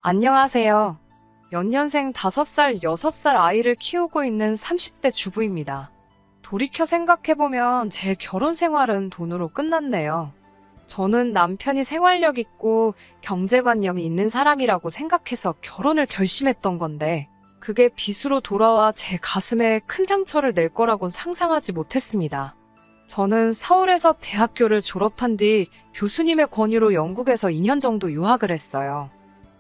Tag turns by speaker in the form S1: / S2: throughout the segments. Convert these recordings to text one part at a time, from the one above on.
S1: 안녕하세요. 연년생 5살, 6살 아이를 키우고 있는 30대 주부입니다. 돌이켜 생각해보면 제 결혼 생활은 돈으로 끝났네요. 저는 남편이 생활력 있고 경제관념이 있는 사람이라고 생각해서 결혼을 결심했던 건데, 그게 빚으로 돌아와 제 가슴에 큰 상처를 낼 거라곤 상상하지 못했습니다. 저는 서울에서 대학교를 졸업한 뒤 교수님의 권유로 영국에서 2년 정도 유학을 했어요.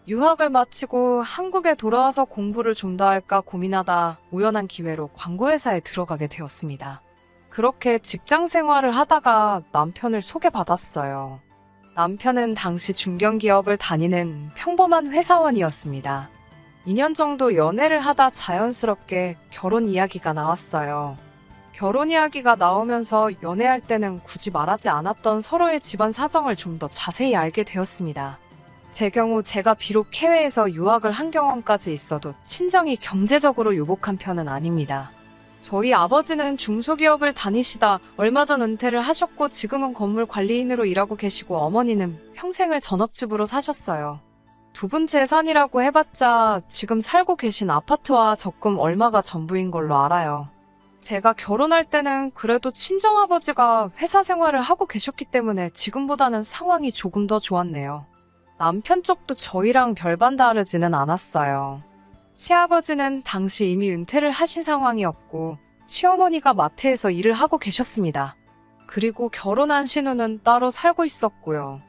S1: 유학을 마치고 한국에 돌아와서 공부를 좀 더 할까 고민하다 우연한 기회로 광고회사에 들어가게 되었습니다. 그렇게 직장 생활을 하다가 남편을 소개받았어요. 남편은 당시 중견기업을 다니는 평범한 회사원이었습니다. 2년 정도 연애를 하다 자연스럽게 결혼 이야기가 나왔어요. 결혼 이야기가 나오면서 연애할 때는 굳이 말하지 않았던 서로의 집안 사정을 좀 더 자세히 알게 되었습니다. 제 경우 제가 비록 해외에서 유학을 한 경험까지 있어도 친정이 경제적으로 유복한 편은 아닙니다. 저희 아버지는 중소기업을 다니시다 얼마 전 은퇴를 하셨고 지금은 건물 관리인으로 일하고 계시고, 어머니는 평생을 전업주부로 사셨어요. 두 분 재산이라고 해봤자 지금 살고 계신 아파트와 적금 얼마가 전부인 걸로 알아요. 제가 결혼할 때는 그래도 친정아버지가 회사 생활을 하고 계셨기 때문에 지금보다는 상황이 조금 더 좋았네요. 남편 쪽도 저희랑 별반 다르지는 않았어요. 시아버지는 당시 이미 은퇴를 하신 상황이었고, 시어머니가 마트에서 일을 하고 계셨습니다. 그리고 결혼한 신우는 따로 살고 있었고요.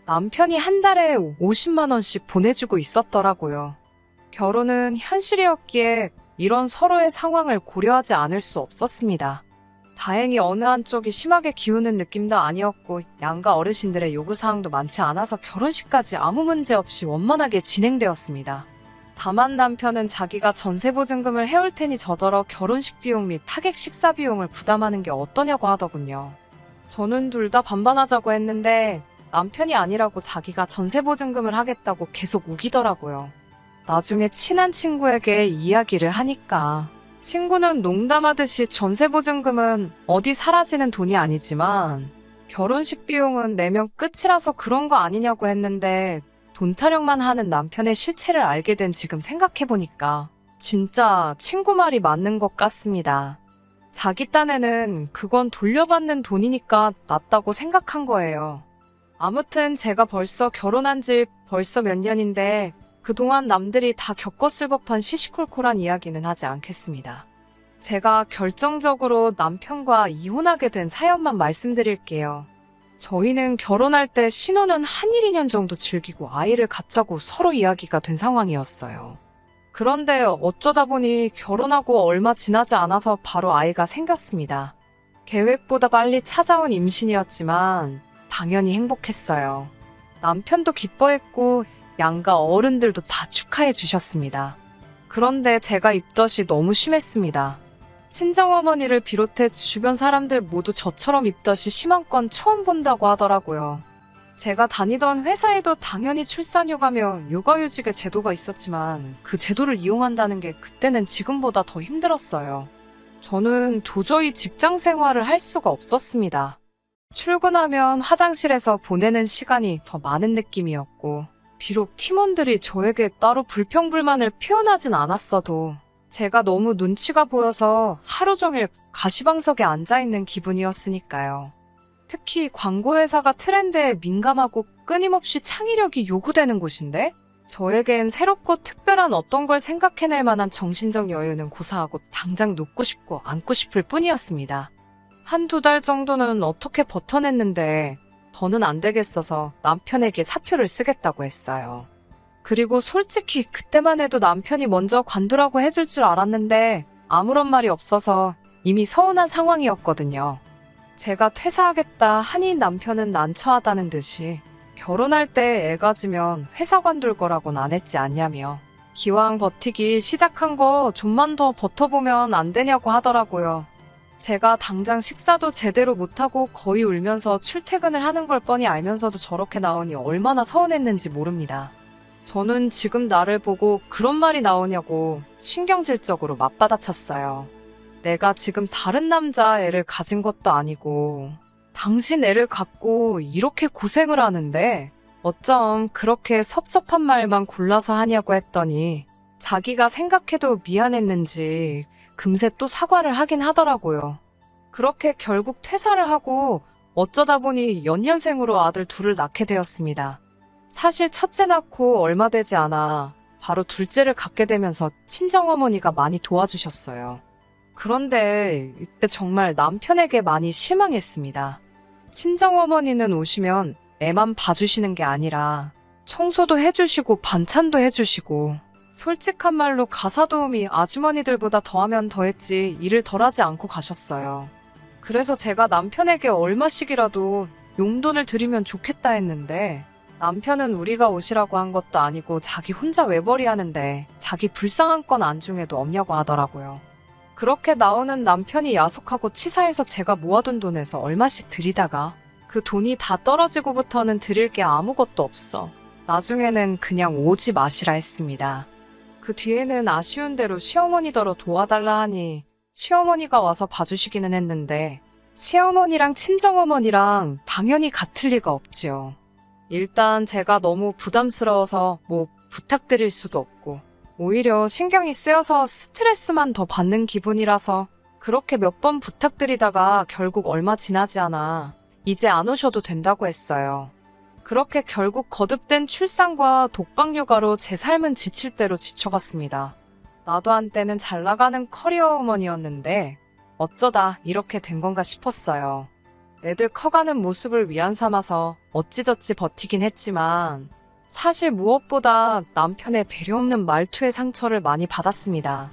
S1: 남편이 한 달에 50만 원씩 보내주고 있었더라고요. 결혼은 현실이었기에 이런 서로의 상황을 고려하지 않을 수 없었습니다. 다행히 어느 한쪽이 심하게 기우는 느낌도 아니었고, 양가 어르신들의 요구사항도 많지 않아서 결혼식까지 아무 문제 없이 원만하게 진행되었습니다. 다만 남편은 자기가 전세보증금을 해올 테니 저더러 결혼식 비용 및 하객 식사 비용을 부담하는 게 어떠냐고 하더군요. 저는 둘 다 반반하자고 했는데 남편이 아니라고 자기가 전세보증금을 하겠다고 계속 우기더라고요. 나중에 친한 친구에게 이야기를 하니까 친구는 농담하듯이 전세보증금은 어디 사라지는 돈이 아니지만 결혼식 비용은 내면 끝이라서 그런 거 아니냐고 했는데, 돈 타령만 하는 남편의 실체를 알게 된 지금 생각해보니까 진짜 친구 말이 맞는 것 같습니다. 자기 딴에는 그건 돌려받는 돈이니까 낫다고 생각한 거예요. 아무튼 제가 벌써 결혼한 지 벌써 몇 년인데 그동안 남들이 다 겪었을 법한 시시콜콜한 이야기는 하지 않겠습니다. 제가 결정적으로 남편과 이혼하게 된 사연만 말씀드릴게요. 저희는 결혼할 때 신혼은 한 1, 2년 정도 즐기고 아이를 갖자고 서로 이야기가 된 상황이었어요. 그런데 어쩌다 보니 결혼하고 얼마 지나지 않아서 바로 아이가 생겼습니다. 계획보다 빨리 찾아온 임신이었지만 당연히 행복했어요. 남편도 기뻐했고 양가 어른들도 다 축하해 주셨습니다. 그런데 제가 입덧이 너무 심했습니다. 친정어머니를 비롯해 주변 사람들 모두 저처럼 입덧이 심한 건 처음 본다고 하더라고요. 제가 다니던 회사에도 당연히 출산휴가며 육아휴직의 제도가 있었지만 그 제도를 이용한다는 게 그때는 지금보다 더 힘들었어요. 저는 도저히 직장 생활을 할 수가 없었습니다. 출근하면 화장실에서 보내는 시간이 더 많은 느낌이었고, 비록 팀원들이 저에게 따로 불평불만을 표현하진 않았어도 제가 너무 눈치가 보여서 하루 종일 가시방석에 앉아있는 기분이었으니까요. 특히 광고회사가 트렌드에 민감하고 끊임없이 창의력이 요구되는 곳인데, 저에겐 새롭고 특별한 어떤 걸 생각해낼 만한 정신적 여유는 고사하고 당장 눕고 싶고 앉고 싶을 뿐이었습니다. 한두 달 정도는 어떻게 버텨냈는데 더는 안 되겠어서 남편에게 사표를 쓰겠다고 했어요. 그리고 솔직히 그때만 해도 남편이 먼저 관두라고 해줄 줄 알았는데 아무런 말이 없어서 이미 서운한 상황이었거든요. 제가 퇴사하겠다 하니 남편은 난처하다는 듯이 결혼할 때 애 가지면 회사 관둘 거라고는 안 했지 않냐며 기왕 버티기 시작한 거 좀만 더 버텨보면 안 되냐고 하더라고요. 제가 당장 식사도 제대로 못하고 거의 울면서 출퇴근을 하는 걸 뻔히 알면서도 저렇게 나오니 얼마나 서운했는지 모릅니다. 저는 지금 나를 보고 그런 말이 나오냐고 신경질적으로 맞받아쳤어요. 내가 지금 다른 남자 애를 가진 것도 아니고 당신 애를 갖고 이렇게 고생을 하는데 어쩜 그렇게 섭섭한 말만 골라서 하냐고 했더니 자기가 생각해도 미안했는지 금세 또 사과를 하긴 하더라고요. 그렇게 결국 퇴사를 하고 어쩌다 보니 연년생으로 아들 둘을 낳게 되었습니다. 사실 첫째 낳고 얼마 되지 않아 바로 둘째를 갖게 되면서 친정어머니가 많이 도와주셨어요. 그런데 이때 정말 남편에게 많이 실망했습니다. 친정어머니는 오시면 애만 봐주시는 게 아니라 청소도 해주시고 반찬도 해주시고 솔직한 말로 가사 도우미 아주머니들보다 더하면 더했지 일을 덜하지 않고 가셨어요. 그래서 제가 남편에게 얼마씩이라도 용돈을 드리면 좋겠다 했는데 남편은 우리가 오시라고 한 것도 아니고 자기 혼자 외벌이 하는데 자기 불쌍한 건 안중에도 없냐고 하더라고요. 그렇게 나오는 남편이 야속하고 치사해서 제가 모아둔 돈에서 얼마씩 드리다가 그 돈이 다 떨어지고부터는 드릴 게 아무것도 없어. 나중에는 그냥 오지 마시라 했습니다. 그 뒤에는 아쉬운 대로 시어머니더러 도와달라 하니 시어머니가 와서 봐주시기는 했는데 시어머니랑 친정어머니랑 당연히 같을 리가 없지요. 일단 제가 너무 부담스러워서 뭐 부탁드릴 수도 없고 오히려 신경이 쓰여서 스트레스만 더 받는 기분이라서 그렇게 몇 번 부탁드리다가 결국 얼마 지나지 않아 이제 안 오셔도 된다고 했어요. 그렇게 결국 거듭된 출산과 독박 육아로 제 삶은 지칠 대로 지쳐갔습니다. 나도 한때는 잘 나가는 커리어 우먼이었는데 어쩌다 이렇게 된 건가 싶었어요. 애들 커가는 모습을 위안 삼아서 어찌저찌 버티긴 했지만 사실 무엇보다 남편의 배려 없는 말투에 상처를 많이 받았습니다.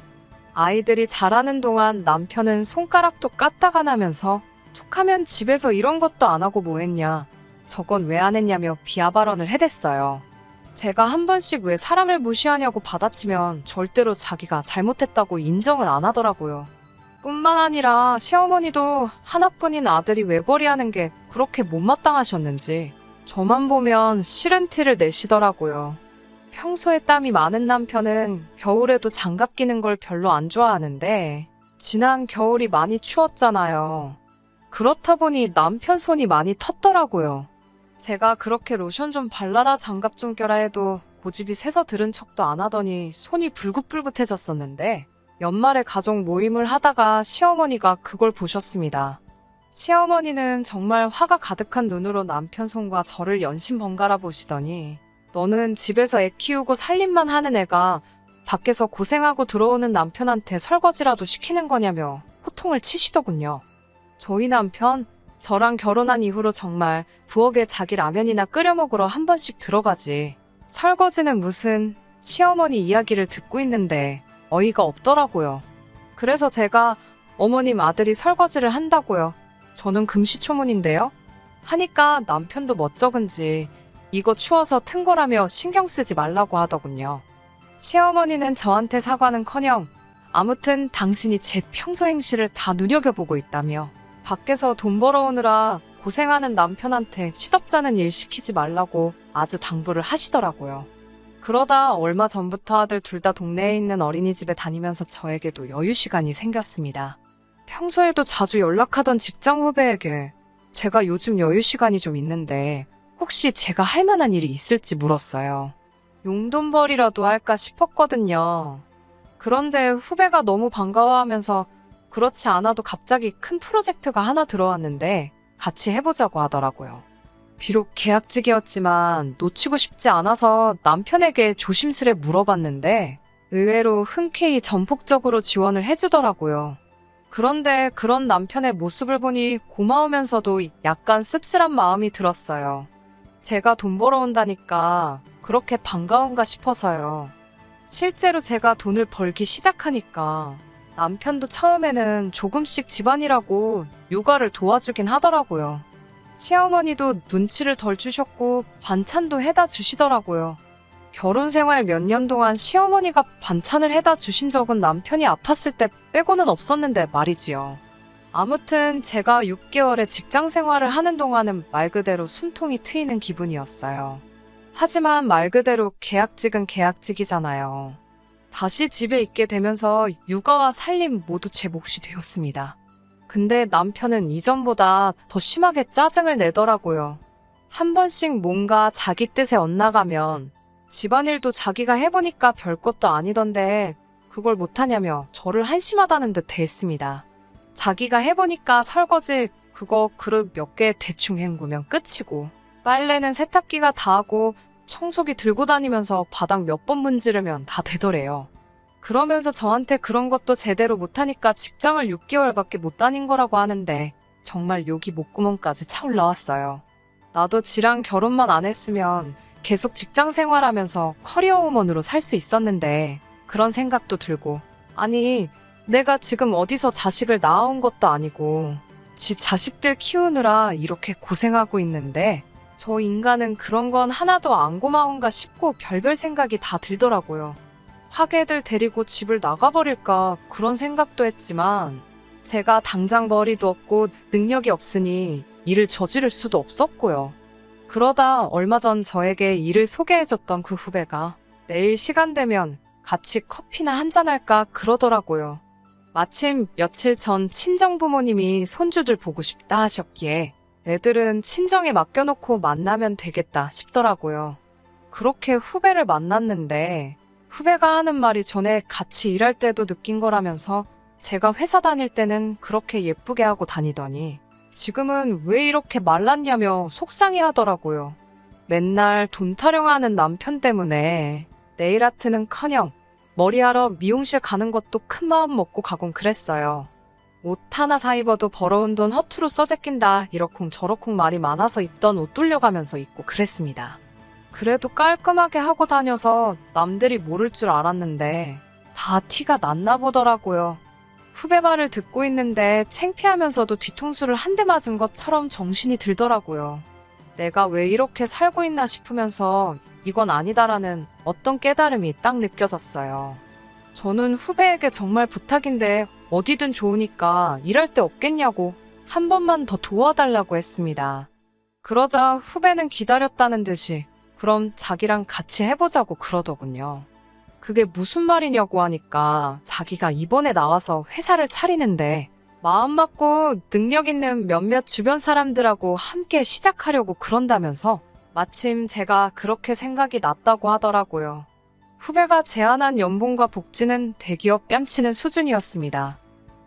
S1: 아이들이 자라는 동안 남편은 손가락도 까딱 안 하면서 툭하면 집에서 이런 것도 안 하고 뭐 했냐, 저건 왜 안 했냐며 비하 발언을 해댔어요. 제가 한 번씩 왜 사람을 무시하냐고 받아치면 절대로 자기가 잘못했다고 인정을 안 하더라고요. 뿐만 아니라 시어머니도 하나뿐인 아들이 외벌이하는 게 그렇게 못마땅하셨는지 저만 보면 싫은 티를 내시더라고요. 평소에 땀이 많은 남편은 겨울에도 장갑 끼는 걸 별로 안 좋아하는데 지난 겨울이 많이 추웠잖아요. 그렇다 보니 남편 손이 많이 텄더라고요. 제가 그렇게 로션 좀 발라라 장갑 좀 껴라 해도 고집이 세서 들은 척도 안 하더니 손이 불긋불긋해졌었는데 연말에 가족 모임을 하다가 시어머니가 그걸 보셨습니다. 시어머니는 정말 화가 가득한 눈으로 남편 손과 저를 연신 번갈아 보시더니 너는 집에서 애 키우고 살림만 하는 애가 밖에서 고생하고 들어오는 남편한테 설거지라도 시키는 거냐며 호통을 치시더군요. 저희 남편, 저랑 결혼한 이후로 정말 부엌에 자기 라면이나 끓여 먹으러 한 번씩 들어가지. 설거지는 무슨 시어머니 이야기를 듣고 있는데 어이가 없더라고요. 그래서 제가 어머님 아들이 설거지를 한다고요. 저는 금시초문인데요. 하니까 남편도 멋쩍은지 이거 추워서 튼 거라며 신경 쓰지 말라고 하더군요. 시어머니는 저한테 사과는커녕 아무튼 당신이 제 평소 행실을 다 눈여겨보고 있다며 밖에서 돈 벌어오느라 고생하는 남편한테 시덥잖은 일 시키지 말라고 아주 당부를 하시더라고요. 그러다 얼마 전부터 아들 둘 다 동네에 있는 어린이집에 다니면서 저에게도 여유 시간이 생겼습니다. 평소에도 자주 연락하던 직장 후배에게 제가 요즘 여유 시간이 좀 있는데 혹시 제가 할 만한 일이 있을지 물었어요. 용돈벌이라도 할까 싶었거든요. 그런데 후배가 너무 반가워하면서 그렇지 않아도 갑자기 큰 프로젝트가 하나 들어왔는데 같이 해보자고 하더라고요. 비록 계약직이었지만 놓치고 싶지 않아서 남편에게 조심스레 물어봤는데 의외로 흔쾌히 전폭적으로 지원을 해주더라고요. 그런데 그런 남편의 모습을 보니 고마우면서도 약간 씁쓸한 마음이 들었어요. 제가 돈 벌어온다니까 그렇게 반가운가 싶어서요. 실제로 제가 돈을 벌기 시작하니까 남편도 처음에는 조금씩 집안일하고 육아를 도와주긴 하더라고요. 시어머니도 눈치를 덜 주셨고 반찬도 해다 주시더라고요. 결혼 생활 몇 년 동안 시어머니가 반찬을 해다 주신 적은 남편이 아팠을 때 빼고는 없었는데 말이지요. 아무튼 제가 6개월의 직장 생활을 하는 동안은 말 그대로 숨통이 트이는 기분이었어요. 하지만 말 그대로 계약직은 계약직이잖아요. 다시 집에 있게 되면서 육아와 살림 모두 제 몫이 되었습니다. 근데 남편은 이전보다 더 심하게 짜증을 내더라고요. 한 번씩 뭔가 자기 뜻에 엇나가면 집안일도 자기가 해보니까 별것도 아니던데 그걸 못하냐며 저를 한심하다는 듯 대했습니다. 자기가 해보니까 설거지 그거 그릇 몇 개 대충 헹구면 끝이고 빨래는 세탁기가 다 하고 청소기 들고 다니면서 바닥 몇 번 문지르면 다 되더래요. 그러면서 저한테 그런 것도 제대로 못하니까 직장을 6개월밖에 못 다닌 거라고 하는데 정말 욕이 목구멍까지 차올라왔어요. 나도 지랑 결혼만 안 했으면 계속 직장 생활하면서 커리어우먼으로 살 수 있었는데 그런 생각도 들고 아니 내가 지금 어디서 자식을 낳아온 것도 아니고 지 자식들 키우느라 이렇게 고생하고 있는데 저 인간은 그런 건 하나도 안 고마운가 싶고 별별 생각이 다 들더라고요. 화개들 데리고 집을 나가버릴까 그런 생각도 했지만 제가 당장 머리도 없고 능력이 없으니 일을 저지를 수도 없었고요. 그러다 얼마 전 저에게 일을 소개해줬던 그 후배가 내일 시간 되면 같이 커피나 한잔할까 그러더라고요. 마침 며칠 전 친정부모님이 손주들 보고 싶다 하셨기에 애들은 친정에 맡겨놓고 만나면 되겠다 싶더라고요. 그렇게 후배를 만났는데 후배가 하는 말이 전에 같이 일할 때도 느낀 거라면서 제가 회사 다닐 때는 그렇게 예쁘게 하고 다니더니 지금은 왜 이렇게 말랐냐며 속상해 하더라고요. 맨날 돈 타령하는 남편 때문에 네일 아트는커녕 머리하러 미용실 가는 것도 큰 마음 먹고 가곤 그랬어요. 옷 하나 사 입어도 벌어온 돈 허투루 써제낀다 이러쿵 저러쿵 말이 많아서 입던 옷 돌려가면서 입고 그랬습니다. 그래도 깔끔하게 하고 다녀서 남들이 모를 줄 알았는데 다 티가 났나 보더라고요. 후배 말을 듣고 있는데 창피하면서도 뒤통수를 한 대 맞은 것처럼 정신이 들더라고요. 내가 왜 이렇게 살고 있나 싶으면서 이건 아니다라는 어떤 깨달음이 딱 느껴졌어요. 저는 후배에게 정말 부탁인데 어디든 좋으니까 일할 데 없겠냐고 한 번만 더 도와달라고 했습니다. 그러자 후배는 기다렸다는 듯이 그럼 자기랑 같이 해보자고 그러더군요. 그게 무슨 말이냐고 하니까 자기가 이번에 나와서 회사를 차리는데 마음 맞고 능력 있는 몇몇 주변 사람들하고 함께 시작하려고 그런다면서 마침 제가 그렇게 생각이 났다고 하더라고요. 후배가 제안한 연봉과 복지는 대기업 뺨치는 수준이었습니다.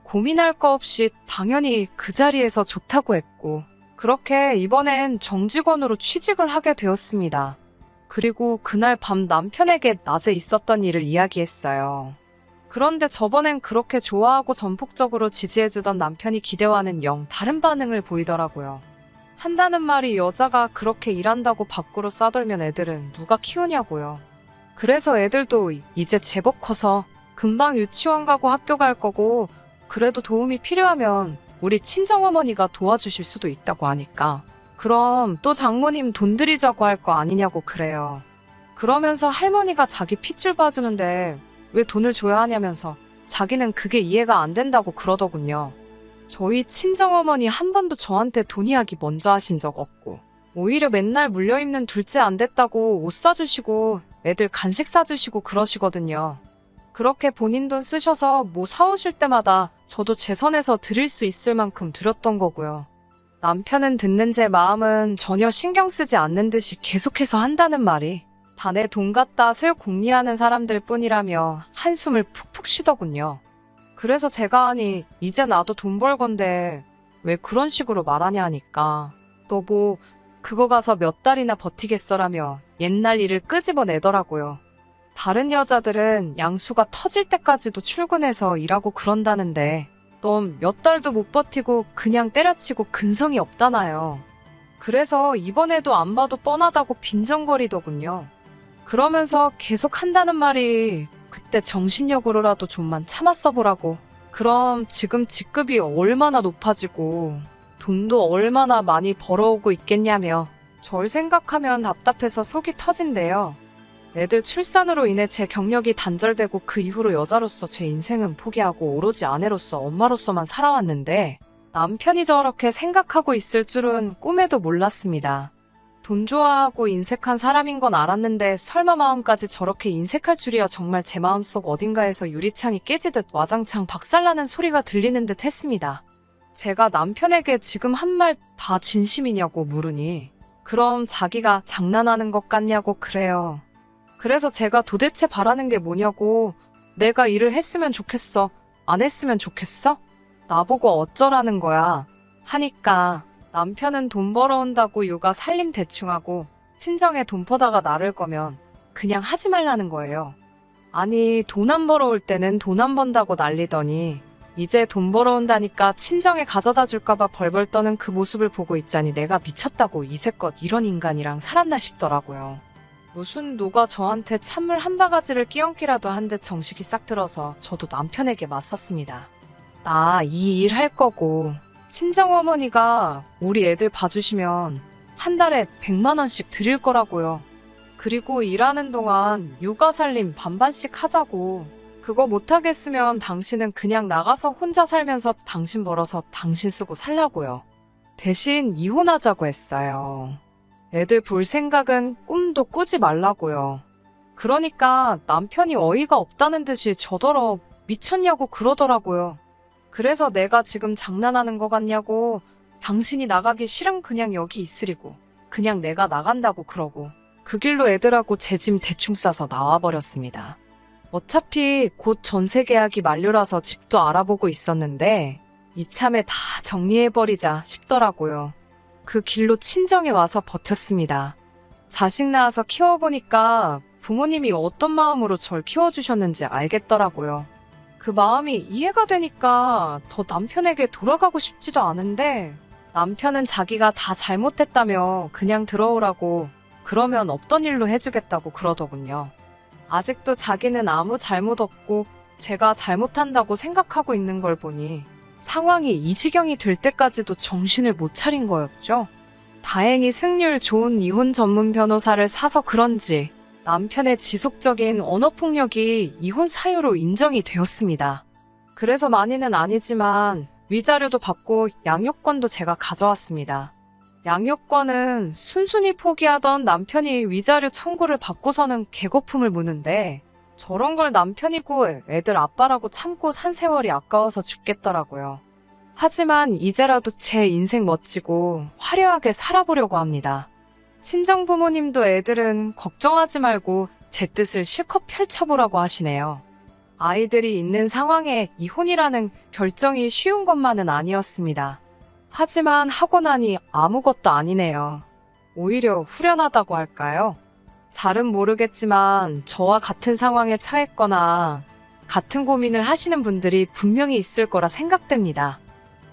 S1: 고민할 거 없이 당연히 그 자리에서 좋다고 했고 그렇게 이번엔 정직원으로 취직을 하게 되었습니다. 그리고 그날 밤 남편에게 낮에 있었던 일을 이야기했어요. 그런데 저번엔 그렇게 좋아하고 전폭적으로 지지해주던 남편이 기대와는 영 다른 반응을 보이더라고요. 한다는 말이 여자가 그렇게 일한다고 밖으로 싸돌면 애들은 누가 키우냐고요. 그래서 애들도 이제 제법 커서 금방 유치원 가고 학교 갈 거고 그래도 도움이 필요하면 우리 친정어머니가 도와주실 수도 있다고 하니까 그럼 또 장모님 돈 들이자고 할 거 아니냐고 그래요. 그러면서 할머니가 자기 핏줄 봐주는데 왜 돈을 줘야 하냐면서 자기는 그게 이해가 안 된다고 그러더군요. 저희 친정어머니 한 번도 저한테 돈 이야기 먼저 하신 적 없고 오히려 맨날 물려입는 둘째 안 됐다고 옷 사주시고 애들 간식 사주시고 그러시거든요. 그렇게 본인 돈 쓰셔서 뭐 사오실 때마다 저도 제 선에서 드릴 수 있을 만큼 드렸던 거고요. 남편은 듣는 제 마음은 전혀 신경 쓰지 않는 듯이 계속해서 한다는 말이 다 내 돈 갖다 슬 궁리하는 사람들 뿐이라며 한숨을 푹푹 쉬더군요. 그래서 제가 하니 이제 나도 돈 벌 건데 왜 그런 식으로 말하냐 하니까 너 뭐 그거 가서 몇 달이나 버티겠어라며 옛날 일을 끄집어내더라고요. 다른 여자들은 양수가 터질 때까지도 출근해서 일하고 그런다는데 넌 몇 달도 못 버티고 그냥 때려치고 근성이 없다나요. 그래서 이번에도 안 봐도 뻔하다고 빈정거리더군요. 그러면서 계속 한다는 말이 그때 정신력으로라도 좀만 참았어 보라고. 그럼 지금 직급이 얼마나 높아지고 돈도 얼마나 많이 벌어오고 있겠냐며 절 생각하면 답답해서 속이 터진대요. 애들 출산으로 인해 제 경력이 단절되고 그 이후로 여자로서 제 인생은 포기하고 오로지 아내로서 엄마로서만 살아왔는데 남편이 저렇게 생각하고 있을 줄은 꿈에도 몰랐습니다. 돈 좋아하고 인색한 사람인 건 알았는데 설마 마음까지 저렇게 인색할 줄이야. 정말 제 마음속 어딘가에서 유리창이 깨지듯 와장창 박살나는 소리가 들리는 듯 했습니다. 제가 남편에게 지금 한 말 다 진심이냐고 물으니 그럼 자기가 장난하는 것 같냐고 그래요. 그래서 제가 도대체 바라는 게 뭐냐고, 내가 일을 했으면 좋겠어, 안 했으면 좋겠어? 나보고 어쩌라는 거야. 하니까 남편은 돈 벌어온다고 육아 살림 대충하고 친정에 돈 퍼다가 나를 거면 그냥 하지 말라는 거예요. 아니, 돈 안 벌어올 때는 돈 안 번다고 난리더니 이제 돈 벌어온다니까 친정에 가져다 줄까봐 벌벌 떠는 그 모습을 보고 있자니 내가 미쳤다고 이제껏 이런 인간이랑 살았나 싶더라고요. 무슨 누가 저한테 찬물 한 바가지를 끼얹기라도 한 듯 정식이 싹 들어서 저도 남편에게 맞섰습니다. 나 이 일 할 거고 친정어머니가 우리 애들 봐주시면 한 달에 100만 원씩 드릴 거라고요. 그리고 일하는 동안 육아살림 반반씩 하자고. 그거 못하겠으면 당신은 그냥 나가서 혼자 살면서 당신 벌어서 당신 쓰고 살라고요. 대신 이혼하자고 했어요. 애들 볼 생각은 꿈도 꾸지 말라고요. 그러니까 남편이 어이가 없다는 듯이 저더러 미쳤냐고 그러더라고요. 그래서 내가 지금 장난하는 거 같냐고, 당신이 나가기 싫으면 그냥 여기 있으리고, 그냥 내가 나간다고 그러고, 그 길로 애들하고 제 짐 대충 싸서 나와버렸습니다. 어차피 곧 전세 계약이 만료라서 집도 알아보고 있었는데 이참에 다 정리해버리자 싶더라고요. 그 길로 친정에 와서 버텼습니다. 자식 낳아서 키워보니까 부모님이 어떤 마음으로 절 키워주셨는지 알겠더라고요. 그 마음이 이해가 되니까 더 남편에게 돌아가고 싶지도 않은데, 남편은 자기가 다 잘못했다며 그냥 들어오라고, 그러면 없던 일로 해주겠다고 그러더군요. 아직도 자기는 아무 잘못 없고 제가 잘못한다고 생각하고 있는 걸 보니 상황이 이 지경이 될 때까지도 정신을 못 차린 거였죠. 다행히 승률 좋은 이혼 전문 변호사를 사서 그런지 남편의 지속적인 언어폭력이 이혼 사유로 인정이 되었습니다. 그래서 많이는 아니지만 위자료도 받고 양육권도 제가 가져왔습니다. 양육권은 순순히 포기하던 남편이 위자료 청구를 받고서는 개거품을 무는데, 저런 걸 남편이고 애들 아빠라고 참고 산 세월이 아까워서 죽겠더라고요. 하지만 이제라도 제 인생 멋지고 화려하게 살아보려고 합니다. 친정 부모님도 애들은 걱정하지 말고 제 뜻을 실컷 펼쳐보라고 하시네요. 아이들이 있는 상황에 이혼이라는 결정이 쉬운 것만은 아니었습니다. 하지만 하고 나니 아무것도 아니네요. 오히려 후련하다고 할까요? 잘은 모르겠지만 저와 같은 상황에 처했거나 같은 고민을 하시는 분들이 분명히 있을 거라 생각됩니다.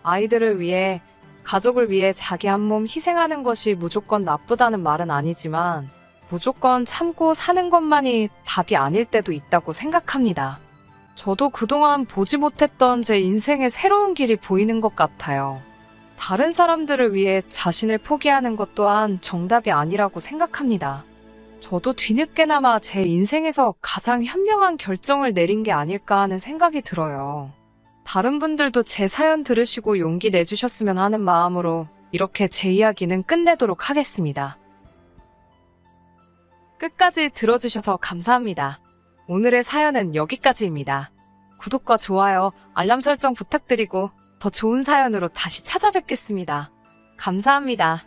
S1: 아이들을 위해, 가족을 위해 자기 한 몸 희생하는 것이 무조건 나쁘다는 말은 아니지만 무조건 참고 사는 것만이 답이 아닐 때도 있다고 생각합니다. 저도 그동안 보지 못했던 제 인생의 새로운 길이 보이는 것 같아요. 다른 사람들을 위해 자신을 포기하는 것 또한 정답이 아니라고 생각합니다. 저도 뒤늦게나마 제 인생에서 가장 현명한 결정을 내린 게 아닐까 하는 생각이 들어요. 다른 분들도 제 사연 들으시고 용기 내주셨으면 하는 마음으로 이렇게 제 이야기는 끝내도록 하겠습니다. 끝까지 들어주셔서 감사합니다. 오늘의 사연은 여기까지입니다. 구독과 좋아요, 알람 설정 부탁드리고 더 좋은 사연으로 다시 찾아뵙겠습니다. 감사합니다.